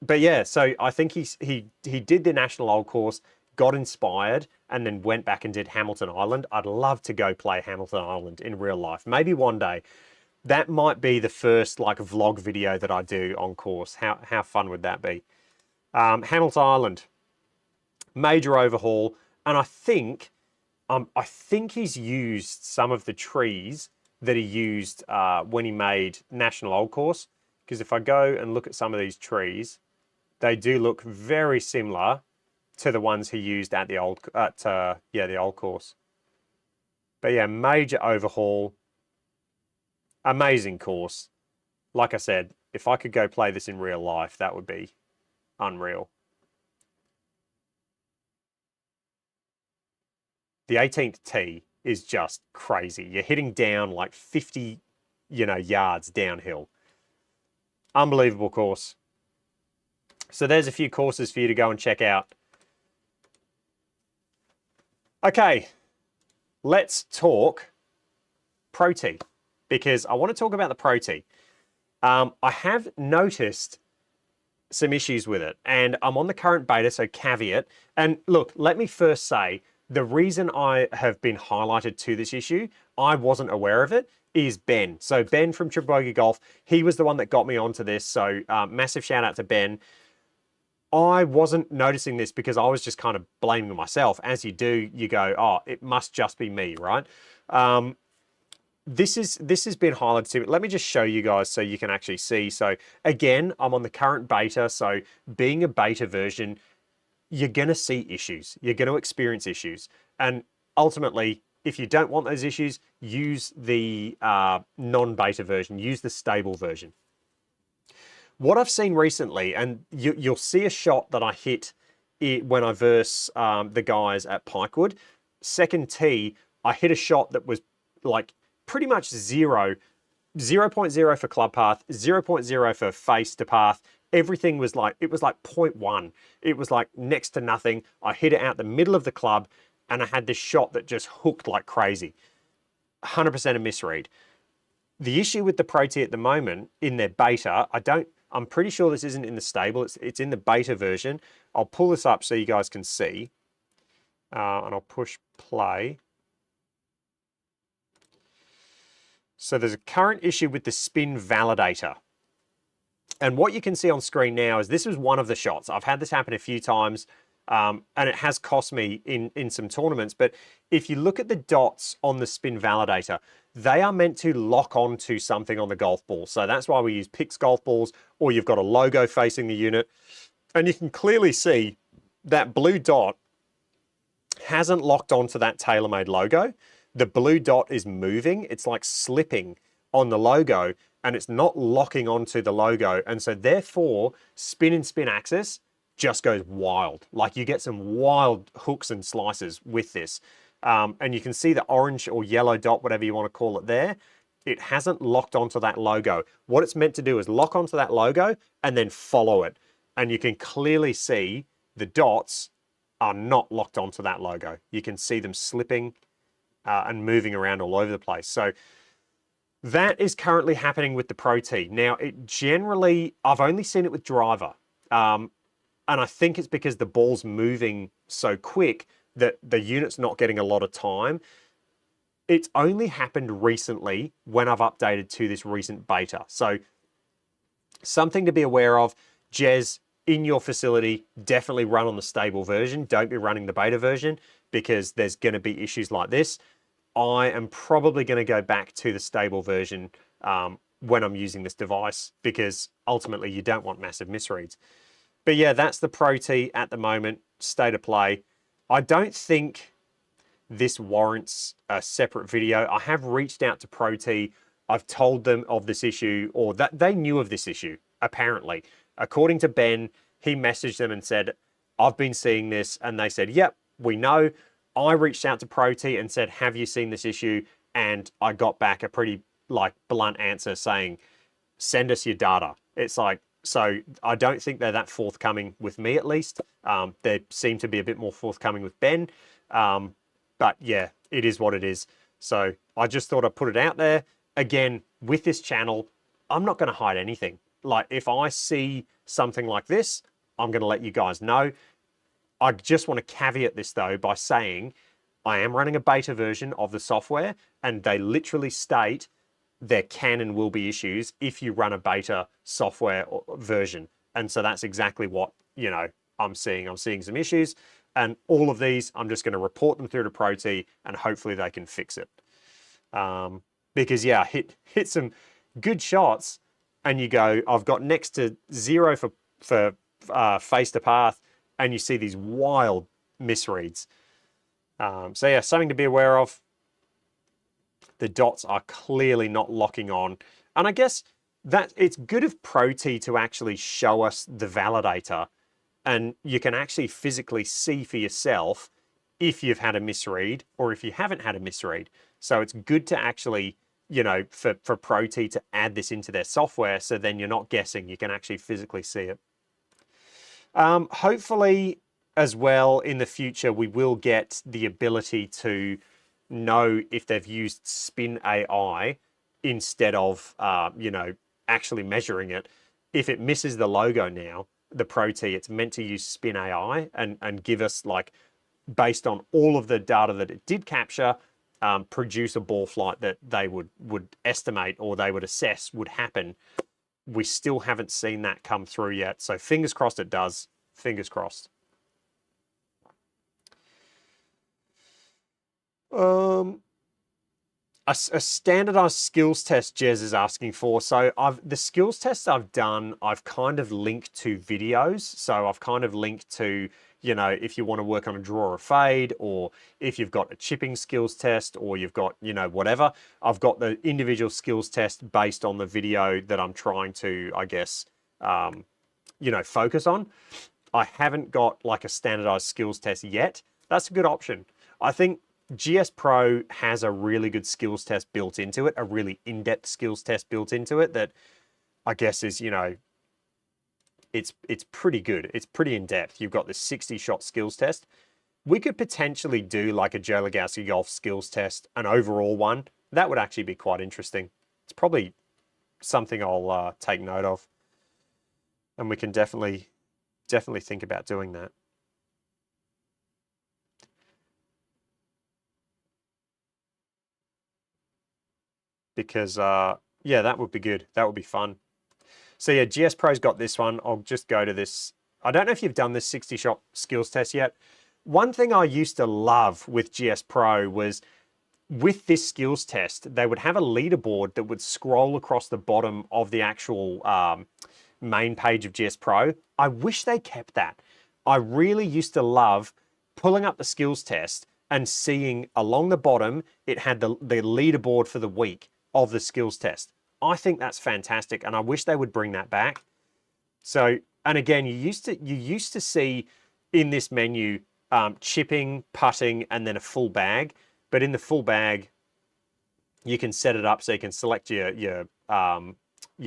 But yeah, so I think he did the National Old Course, got inspired, and then went back and did Hamilton Island. I'd love to go play Hamilton Island in real life. Maybe one day. That might be the first like vlog video that I do on course. How fun would that be? Hamilton Island, major overhaul, and I think he's used some of the trees that he used when he made National Old Course. Because if I go and look at some of these trees, they do look very similar to the ones he used at the old course. But yeah, major overhaul, amazing course. Like I said, if I could go play this in real life, that would be unreal. The 18th tee is just crazy. You're hitting down like 50, yards downhill. Unbelievable course. So there's a few courses for you to go and check out. Okay, let's talk ProT, because I want to talk about the ProT. I have noticed some issues with it, and I'm on the current beta, so caveat. And look, let me first say, the reason I have been highlighted to this issue, I wasn't aware of it, is Ben. So Ben from Triple Bogey Golf, he was the one that got me onto this. So massive shout out to Ben. I wasn't noticing this because I was just kind of blaming myself. As you do, you go, oh, it must just be me, right? This has been highlighted to me. Let me just show you guys so you can actually see. So again, I'm on the current beta. So being a beta version, you're going to see issues. You're going to experience issues. And ultimately, if you don't want those issues, use the non-beta version, use the stable version. What I've seen recently, and you'll see a shot that I hit when I verse the guys at Pikewood. Second tee, I hit a shot that was like pretty much 0.0 for club path, 0.0 for face to path. Everything was like, it was like 0.1. It was like next to nothing. I hit it out the middle of the club and I had this shot that just hooked like crazy. 100% a misread. The issue with the ProT at the moment in their beta, I'm pretty sure this isn't in the stable. It's in the beta version. I'll pull this up so you guys can see. And I'll push play. So there's a current issue with the spin validator. And what you can see on screen now is this was one of the shots. I've had this happen a few times, and it has cost me in some tournaments. But if you look at the dots on the spin validator, they are meant to lock onto something on the golf ball. So that's why we use Pix golf balls, or you've got a logo facing the unit. And you can clearly see that blue dot hasn't locked onto that TaylorMade logo. The blue dot is moving. It's like slipping on the logo, and it's not locking onto the logo. And so therefore, spin and spin axis just goes wild. Like you get some wild hooks and slices with this. And you can see the orange or yellow dot, whatever you want to call it there. It hasn't locked onto that logo. What it's meant to do is lock onto that logo and then follow it. And you can clearly see the dots are not locked onto that logo. You can see them slipping and moving around all over the place. So that is currently happening with the ProT. Now, it generally, I've only seen it with driver. And I think it's because the ball's moving so quick that the unit's not getting a lot of time. It's only happened recently when I've updated to this recent beta. So something to be aware of, Jez, in your facility, definitely run on the stable version. Don't be running the beta version because there's going to be issues like this. I am probably going to go back to the stable version when I'm using this device because ultimately you don't want massive misreads. But yeah, that's the ProT at the moment, state of play. I don't think this warrants a separate video. I have reached out to ProT. I've told them of this issue, or that they knew of this issue, apparently. According to Ben, he messaged them and said, I've been seeing this, and they said, yep, we know. I reached out to ProT and said, have you seen this issue? And I got back a pretty blunt answer saying, send us your data. It's like, so I don't think they're that forthcoming with me, at least. They seem to be a bit more forthcoming with Ben. But yeah, it is what it is. So I just thought I'd put it out there. Again, with this channel, I'm not going to hide anything. Like if I see something like this, I'm going to let you guys know. I just want to caveat this though by saying I am running a beta version of the software and they literally state there can and will be issues if you run a beta software version. And so that's exactly what, you know, I'm seeing. I'm seeing some issues and all of these, I'm just going to report them through to ProT and hopefully they can fix it. Because yeah, hit some good shots and you go, I've got next to 0 for face to path and you see these wild misreads. So yeah, something to be aware of. The dots are clearly not locking on. And I guess that it's good of ProT to actually show us the validator and you can actually physically see for yourself if you've had a misread or if you haven't had a misread. So it's good to actually, you know, for ProT to add this into their software so then you're not guessing, you can actually physically see it. Hopefully as well in the future, we will get the ability to know if they've used Spin AI instead of, you know, actually measuring it. If it misses the logo now, the ProT, it's meant to use Spin AI and give us, like, based on all of the data that it did capture, produce a ball flight that they would estimate or they would assess would happen. We still haven't seen that come through yet. So fingers crossed it does. Fingers crossed. A standardized skills test Jez is asking for. So the skills tests I've done, I've kind of linked to videos. So I've kind of linked to, you know, if you want to work on a draw or fade, or if you've got a chipping skills test, or you've got, you know, whatever. I've got the individual skills test based on the video that I'm trying to, I guess, you know, focus on. I haven't got like a standardized skills test yet. That's a good option. I think GS Pro has a really good skills test built into it, a really in-depth skills test built into it that I guess is, you know, it's pretty good. It's pretty in-depth. You've got the 60-shot skills test. We could potentially do like a Joe Lagowski golf skills test, an overall one. That would actually be quite interesting. It's probably something I'll take note of. And we can definitely think about doing that. Because, yeah, that would be good. That would be fun. So yeah, GS Pro's got this one. I'll just go to this. I don't know if you've done this 60-shot skills test yet. One thing I used to love with GS Pro was with this skills test, they would have a leaderboard that would scroll across the bottom of the actual main page of GS Pro. I wish they kept that. I really used to love pulling up the skills test and seeing along the bottom, it had the leaderboard for the week of the skills test. I think that's fantastic, and I wish they would bring that back. So And again, you used to see in this menu chipping, putting, and then a full bag. But in the full bag, you can set it up so you can select your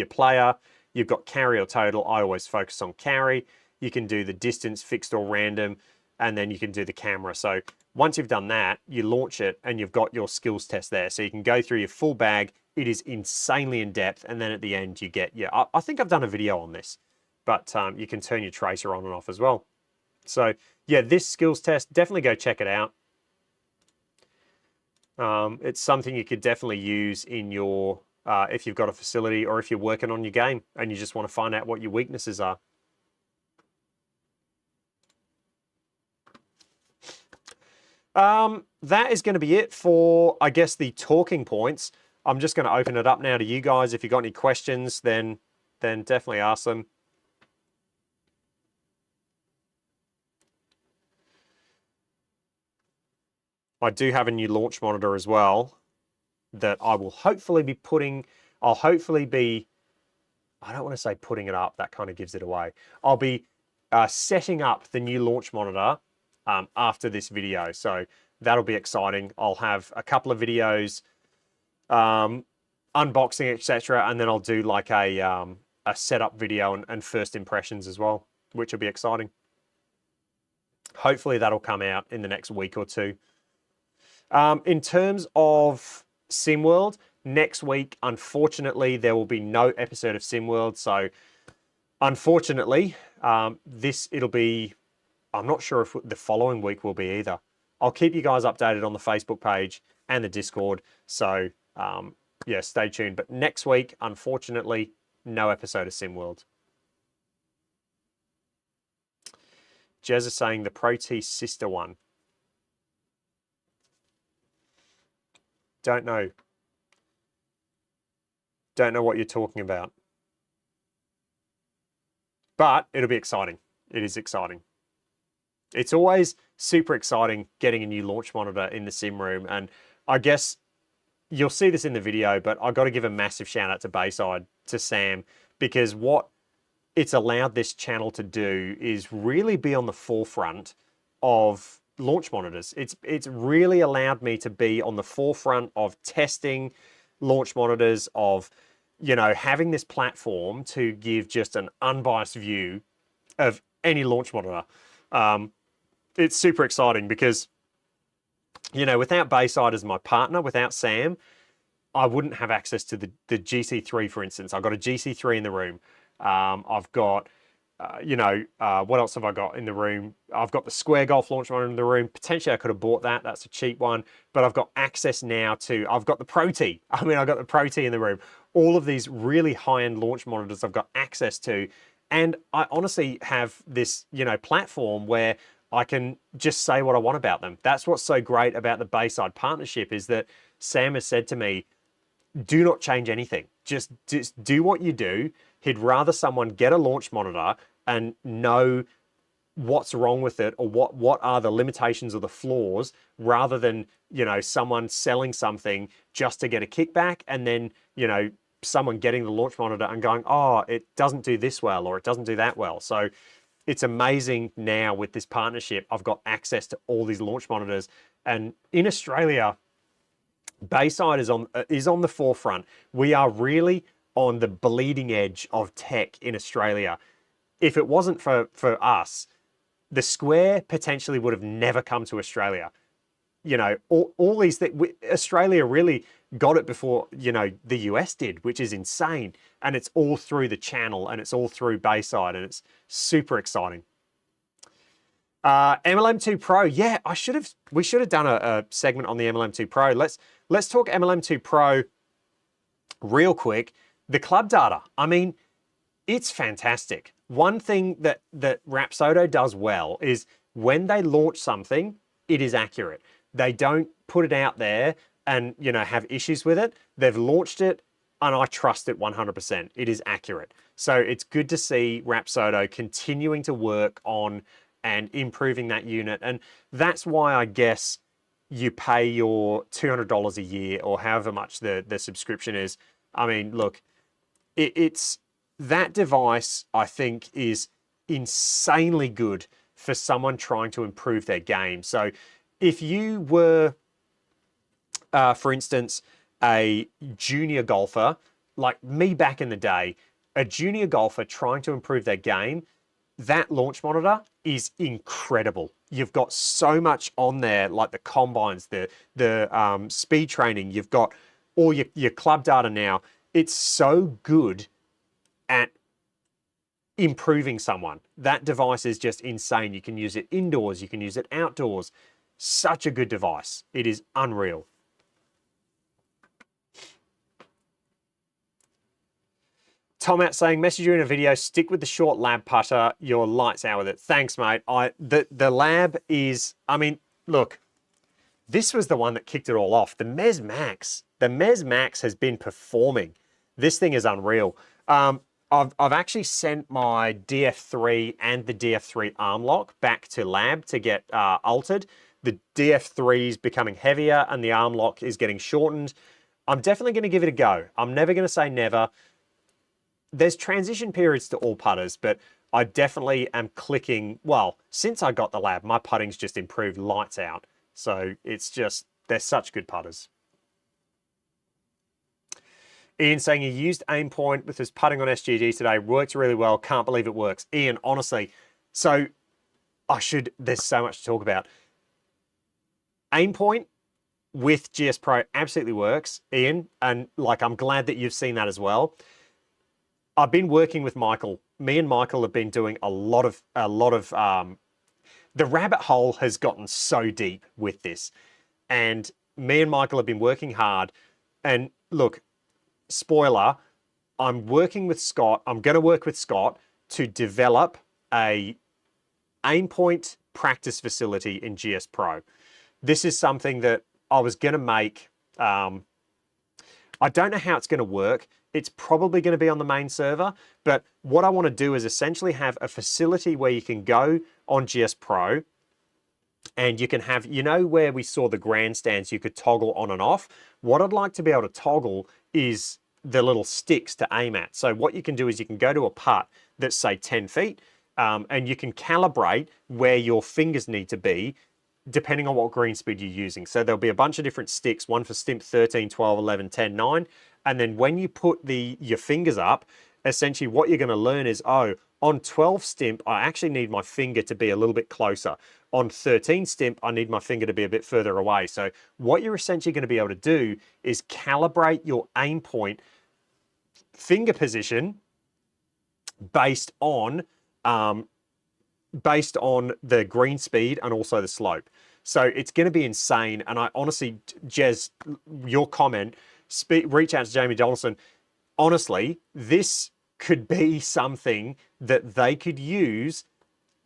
player. You've got carry or total. I always focus on carry. You can do the distance, fixed or random, and then you can do the camera. So once you've done that, you launch it and you've got your skills test there. So you can go through your full bag. It is insanely in depth. And then at the end, you get, I think I've done a video on this, but you can turn your tracer on and off as well. So yeah, this skills test, definitely go check it out. It's something you could definitely use in your, if you've got a facility or if you're working on your game and you just want to find out what your weaknesses are. That is going to be it for, I guess, the talking points. I'm just going to open it up now to you guys. If you've got any questions, then definitely ask them. I do have a new launch monitor as well that I will hopefully be putting, I don't want to say putting it up, that kind of gives it away. I'll be setting up the new launch monitor after this video. So that'll be exciting. I'll have a couple of videos, unboxing, etc. And then I'll do like a setup video and first impressions as well, which will be exciting. Hopefully that'll come out in the next week or two. In terms of SimWorld, next week, unfortunately, there will be no episode of SimWorld. So unfortunately, it'll be, I'm not sure if the following week will be either. I'll keep you guys updated on the Facebook page and the Discord. So yeah, stay tuned. But next week, unfortunately, no episode of SimWorld. Jez is saying the ProT sister one. Don't know. Don't know what you're talking about. But it'll be exciting. It is exciting. It's always super exciting getting a new launch monitor in the sim room. And I guess you'll see this in the video, but I've got to give a massive shout out to Bayside, to Sam, because what it's allowed this channel to do is really be on the forefront of launch monitors. It's really allowed me to be on the forefront of testing launch monitors, of, you know, having this platform to give just an unbiased view of any launch monitor. It's super exciting because, you know, without Bayside as my partner, without Sam, I wouldn't have access to the GC3, for instance. I've got a GC3 in the room. I've got, what else have I got in the room? I've got the Square Golf launch monitor in the room. Potentially I could have bought that. That's a cheap one. But I've got access now to, I've got the ProT. I mean, I've got the ProT in the room. All of these really high-end launch monitors I've got access to. And I honestly have this, you know, platform where I can just say what I want about them. That's what's so great about the Bayside partnership, is that Sam has said to me, do not change anything. Just do what you do. He'd rather someone get a launch monitor and know what's wrong with it, or what are the limitations or the flaws, rather than, you know, someone selling something just to get a kickback, and then, you know, someone getting the launch monitor and going, oh, it doesn't do this well, or it doesn't do that well. So it's amazing now with this partnership. I've got access to all these launch monitors, and in Australia, Bayside is on the forefront. We are really on the bleeding edge of tech in Australia. If it wasn't for us, the Square potentially would have never come to Australia. You know, all these things, Australia really got it before, you know, the US did, which is insane. And it's all through the channel, and it's all through Bayside, and it's super exciting. MLM2 Pro, yeah, we should have done a segment on the MLM2 Pro. Let's talk MLM2 Pro real quick. The club data, I mean, it's fantastic. One thing that Rapsodo does well is when they launch something, it is accurate. They don't put it out there and, you know, have issues with it. They've launched it, and I trust it 100%. It is accurate. So it's good to see Rapsodo continuing to work on and improving that unit. And that's why I guess you pay your $200 a year, or however much the subscription is. I mean, look, it's that device, I think, is insanely good for someone trying to improve their game. So if you were, for instance, a junior golfer, like me back in the day, a junior golfer trying to improve their game, that launch monitor is incredible. You've got so much on there, like the combines, the speed training. You've got all your club data now. It's so good at improving someone. That device is just insane. You can use it indoors. You can use it outdoors. Such a good device. It is unreal. Tom out saying, message you in a video, stick with the short lab putter, your lights out with it. Thanks, mate. The lab is, I mean, look, this was the one that kicked it all off. The Mez Max. The Mez Max has been performing. This thing is unreal. I've actually sent my DF3 and the DF3 arm lock back to lab to get altered. The DF3 is becoming heavier and the arm lock is getting shortened. I'm definitely going to give it a go. I'm never going to say never. There's transition periods to all putters, but I definitely am clicking. Well, since I got the lab, my putting's just improved lights out. So it's just, they're such good putters. Ian saying he used AimPoint with his putting on SGD today. Works really well. Can't believe it works. Ian, honestly, so there's so much to talk about. AimPoint with GS Pro absolutely works, Ian. And like, I'm glad that you've seen that as well. I've been working with Michael. Me and Michael have been doing a lot of the rabbit hole has gotten so deep with this. And me and Michael have been working hard. And look, spoiler, I'm working with Scott. I'm going to work with Scott to develop a AimPoint practice facility in GS Pro. This is something that I was going to make. I don't know how it's going to work. It's probably going to be on the main server, but what I want to do is essentially have a facility where you can go on GS Pro and you can have, you know, where we saw the grandstands you could toggle on and off. What I'd like to be able to toggle is the little sticks to aim at. So what you can do is you can go to a putt that's say 10 feet and you can calibrate where your fingers need to be depending on what green speed you're using. So there'll be a bunch of different sticks, one for stimp 13, 12, 11, 10, 9. And then when you put your fingers up, essentially what you're going to learn is, oh, on 12 stimp, I actually need my finger to be a little bit closer. On 13 stimp, I need my finger to be a bit further away. So what you're essentially going to be able to do is calibrate your AimPoint finger position based on the green speed and also the slope. So it's going to be insane. And I honestly, Jez, your comment, reach out to Jamie Donaldson. Honestly, this could be something that they could use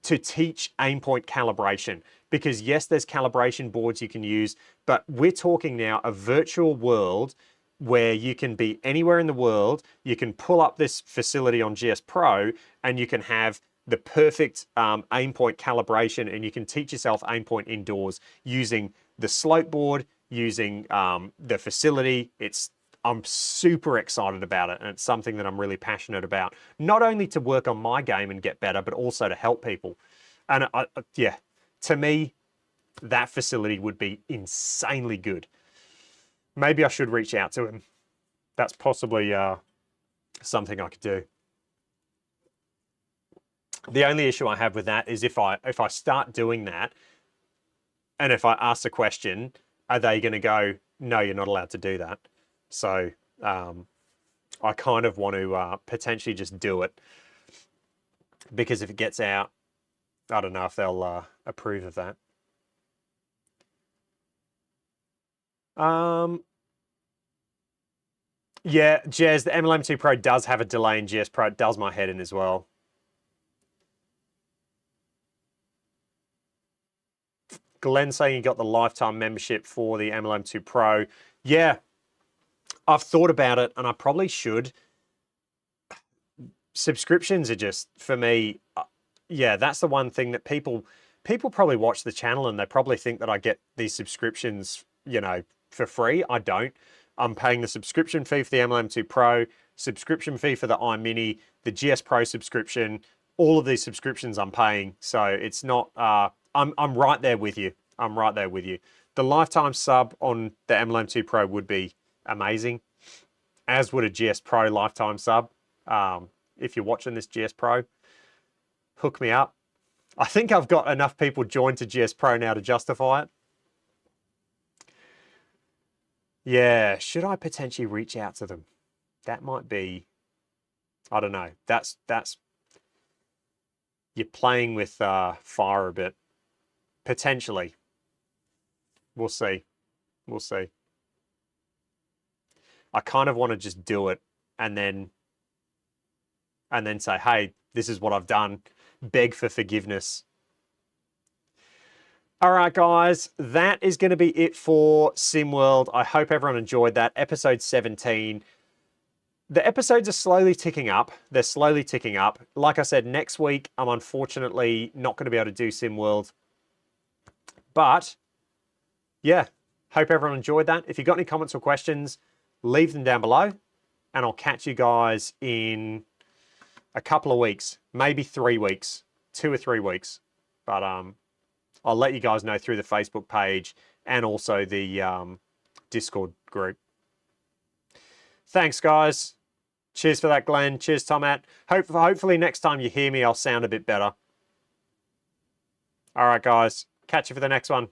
to teach AimPoint calibration. Because yes, there's calibration boards you can use, but we're talking now a virtual world where you can be anywhere in the world. You can pull up this facility on GS Pro and you can have the perfect AimPoint calibration, and you can teach yourself AimPoint indoors using the slope board, using the facility. I'm super excited about it, and it's something that I'm really passionate about. Not only to work on my game and get better, but also to help people. And yeah, to me, that facility would be insanely good. Maybe I should reach out to him. That's possibly something I could do. The only issue I have with that is if I start doing that, and if I ask a question, are they going to go, no, you're not allowed to do that? So I kind of want to potentially just do it, because if it gets out, I don't know if they'll approve of that. Yeah, Jez, the MLM2 Pro does have a delay in GS Pro. It does my head in as well. Glenn saying he got the lifetime membership for the MLM2 Pro. Yeah, I've thought about it, and I probably should. Subscriptions are just, for me, yeah, that's the one thing that people probably watch the channel and they probably think that I get these subscriptions, you know, for free. I don't. I'm paying the subscription fee for the MLM2 Pro, subscription fee for the iMini, the GS Pro subscription, all of these subscriptions I'm paying. So it's not, I'm right there with you. I'm right there with you. The lifetime sub on the MLM2 Pro would be amazing, as would a GS Pro lifetime sub. If you're watching this GS Pro, hook me up. I think I've got enough people joined to GS Pro now to justify it. Yeah, should I potentially reach out to them? That might be, I don't know. That's you're playing with fire a bit. Potentially. We'll see. We'll see. I kind of want to just do it and then say, hey, this is what I've done. Beg for forgiveness. All right, guys, that is going to be it for SimWorld. I hope everyone enjoyed that. Episode 17. The episodes are slowly ticking up. They're slowly ticking up. Like I said, next week, I'm unfortunately not going to be able to do SimWorld. But, yeah, hope everyone enjoyed that. If you've got any comments or questions, leave them down below. And I'll catch you guys in a couple of weeks, maybe 3 weeks, 2 or 3 weeks. But I'll let you guys know through the Facebook page and also the Discord group. Thanks, guys. Cheers for that, Glenn. Cheers, Tomat. Hopefully next time you hear me, I'll sound a bit better. All right, guys. Catch you for the next one.